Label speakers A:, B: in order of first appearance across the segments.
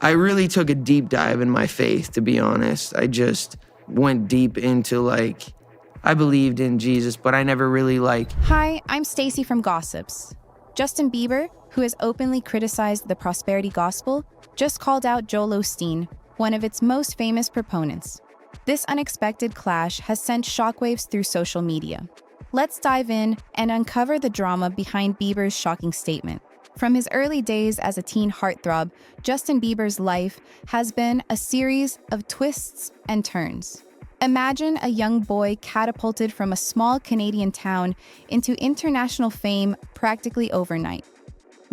A: I really took a deep dive in my faith, to be honest. I just went deep into I believed in Jesus, but I never really
B: Hi, I'm Stacy from Gossips. Justin Bieber, who has openly criticized the prosperity gospel, just called out Joel Osteen, one of its most famous proponents. This unexpected clash has sent shockwaves through social media. Let's dive in and uncover the drama behind Bieber's shocking statement. From his early days as a teen heartthrob, Justin Bieber's life has been a series of twists and turns. Imagine a young boy catapulted from a small Canadian town into international fame practically overnight.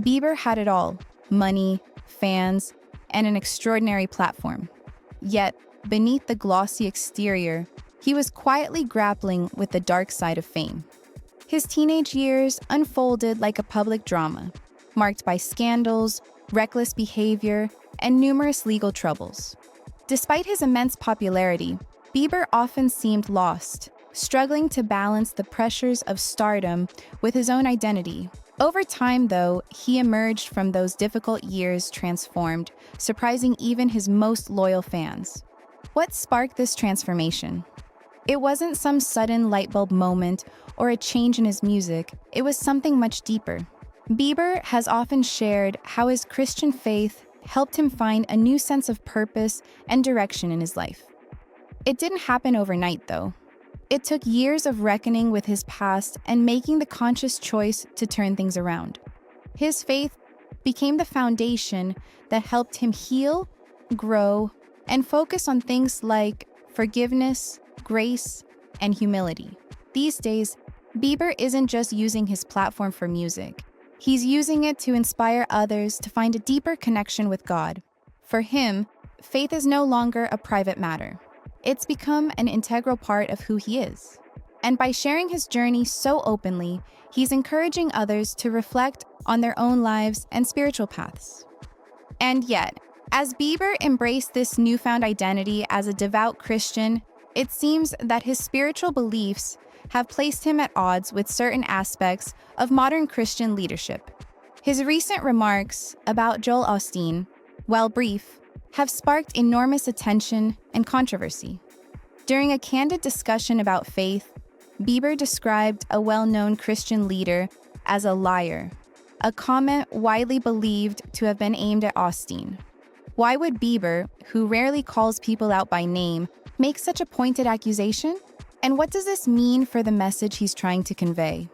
B: Bieber had it all: money, fans, and an extraordinary platform. Yet, beneath the glossy exterior, he was quietly grappling with the dark side of fame. His teenage years unfolded like a public drama, marked by scandals, reckless behavior, and numerous legal troubles. Despite his immense popularity, Bieber often seemed lost, struggling to balance the pressures of stardom with his own identity. Over time, though, he emerged from those difficult years transformed, surprising even his most loyal fans. What sparked this transformation? It wasn't some sudden lightbulb moment or a change in his music. It was something much deeper. Bieber has often shared how his Christian faith helped him find a new sense of purpose and direction in his life. It didn't happen overnight, though. It took years of reckoning with his past and making the conscious choice to turn things around. His faith became the foundation that helped him heal, grow, and focus on things like forgiveness, grace, and humility. These days, Bieber isn't just using his platform for music. He's using it to inspire others to find a deeper connection with God. For him, faith is no longer a private matter. It's become an integral part of who he is. And by sharing his journey so openly, he's encouraging others to reflect on their own lives and spiritual paths. And yet, as Bieber embraced this newfound identity as a devout Christian, it seems that his spiritual beliefs have placed him at odds with certain aspects of modern Christian leadership. His recent remarks about Joel Osteen, while brief, have sparked enormous attention and controversy. During a candid discussion about faith, Bieber described a well-known Christian leader as a liar, a comment widely believed to have been aimed at Osteen. Why would Bieber, who rarely calls people out by name, make such a pointed accusation? And what does this mean for the message he's trying to convey?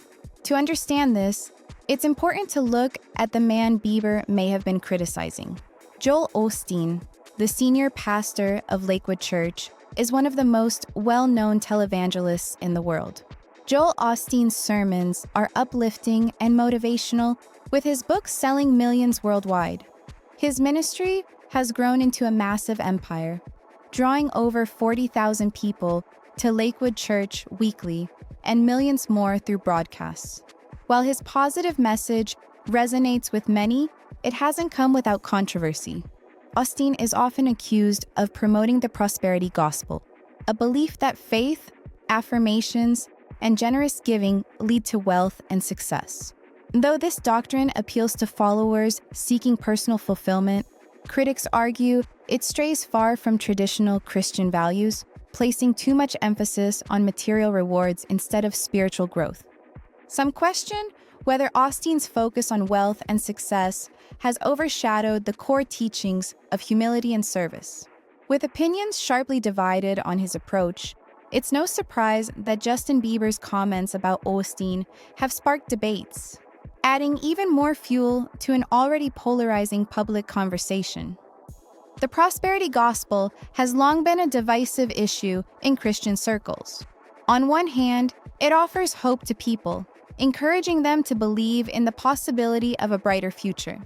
B: To understand this, it's important to look at the man Bieber may have been criticizing. Joel Osteen, the senior pastor of Lakewood Church, is one of the most well-known televangelists in the world. Joel Osteen's sermons are uplifting and motivational, with his books selling millions worldwide. His ministry has grown into a massive empire, drawing over 40,000 people to Lakewood Church weekly and millions more through broadcasts. While his positive message resonates with many, it hasn't come without controversy. Osteen is often accused of promoting the prosperity gospel, a belief that faith, affirmations, and generous giving lead to wealth and success. Though this doctrine appeals to followers seeking personal fulfillment, critics argue it strays far from traditional Christian values, placing too much emphasis on material rewards instead of spiritual growth. Some question whether Osteen's focus on wealth and success has overshadowed the core teachings of humility and service. With opinions sharply divided on his approach, it's no surprise that Justin Bieber's comments about Osteen have sparked debates, adding even more fuel to an already polarizing public conversation. The prosperity gospel has long been a divisive issue in Christian circles. On one hand, it offers hope to people, encouraging them to believe in the possibility of a brighter future.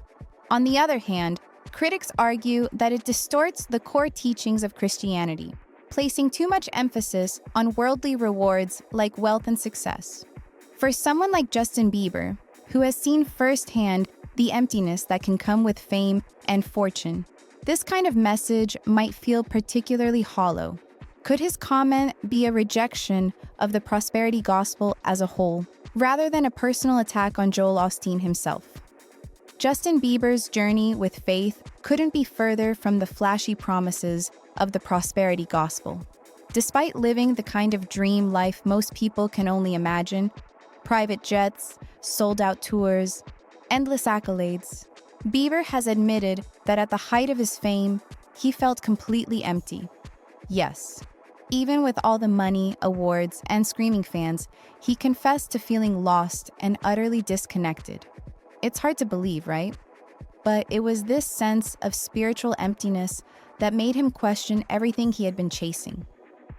B: On the other hand, critics argue that it distorts the core teachings of Christianity, placing too much emphasis on worldly rewards like wealth and success. For someone like Justin Bieber, who has seen firsthand the emptiness that can come with fame and fortune, this kind of message might feel particularly hollow. Could his comment be a rejection of the prosperity gospel as a whole, rather than a personal attack on Joel Osteen himself? Justin Bieber's journey with faith couldn't be further from the flashy promises of the prosperity gospel. Despite living the kind of dream life most people can only imagine, private jets, sold-out tours, endless accolades, Bieber has admitted that at the height of his fame, he felt completely empty. Yes, even with all the money, awards, and screaming fans, he confessed to feeling lost and utterly disconnected. It's hard to believe, right? But it was this sense of spiritual emptiness that made him question everything he had been chasing.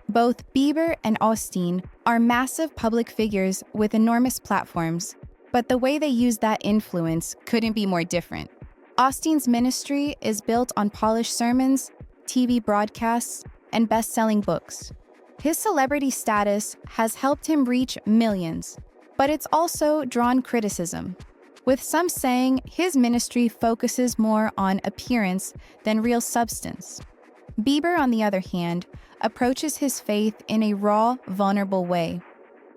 B: Both Bieber and Osteen are massive public figures with enormous platforms, but the way they use that influence couldn't be more different. Osteen's ministry is built on polished sermons, TV broadcasts, and best-selling books. His celebrity status has helped him reach millions, but it's also drawn criticism, with some saying his ministry focuses more on appearance than real substance. Bieber, on the other hand, approaches his faith in a raw, vulnerable way.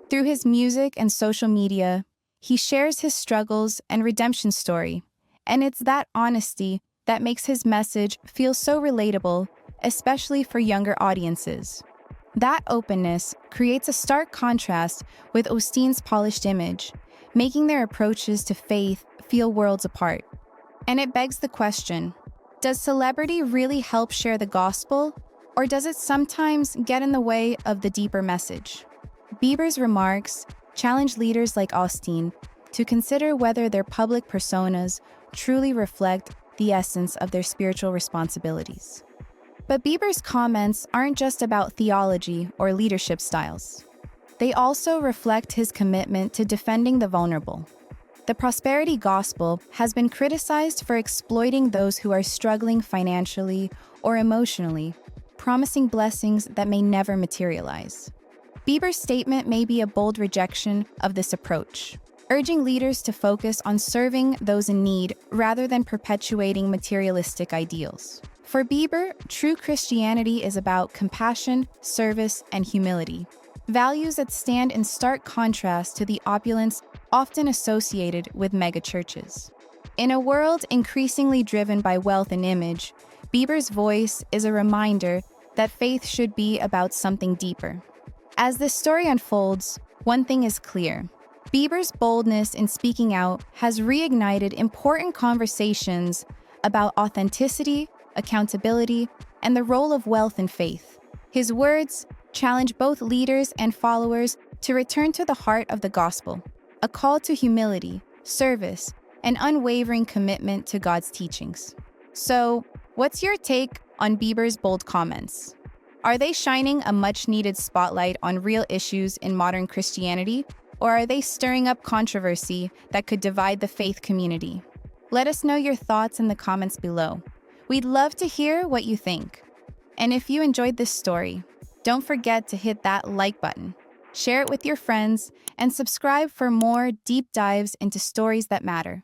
B: Through his music and social media, he shares his struggles and redemption story, and it's that honesty that makes his message feel so relatable, especially for younger audiences. That openness creates a stark contrast with Osteen's polished image, making their approaches to faith feel worlds apart. And it begs the question, does celebrity really help share the gospel, or does it sometimes get in the way of the deeper message? Bieber's remarks challenge leaders like Osteen to consider whether their public personas truly reflect the essence of their spiritual responsibilities. But Bieber's comments aren't just about theology or leadership styles. They also reflect his commitment to defending the vulnerable. The prosperity gospel has been criticized for exploiting those who are struggling financially or emotionally, promising blessings that may never materialize. Bieber's statement may be a bold rejection of this approach, urging leaders to focus on serving those in need rather than perpetuating materialistic ideals. For Bieber, true Christianity is about compassion, service, and humility, values that stand in stark contrast to the opulence often associated with megachurches. In a world increasingly driven by wealth and image, Bieber's voice is a reminder that faith should be about something deeper. As this story unfolds, one thing is clear. Bieber's boldness in speaking out has reignited important conversations about authenticity, accountability, and the role of wealth in faith. His words challenge both leaders and followers to return to the heart of the gospel, a call to humility, service, and unwavering commitment to God's teachings. So, what's your take on Bieber's bold comments? Are they shining a much-needed spotlight on real issues in modern Christianity, or are they stirring up controversy that could divide the faith community? Let us know your thoughts in the comments below. We'd love to hear what you think. And if you enjoyed this story, don't forget to hit that like button, share it with your friends, and subscribe for more deep dives into stories that matter.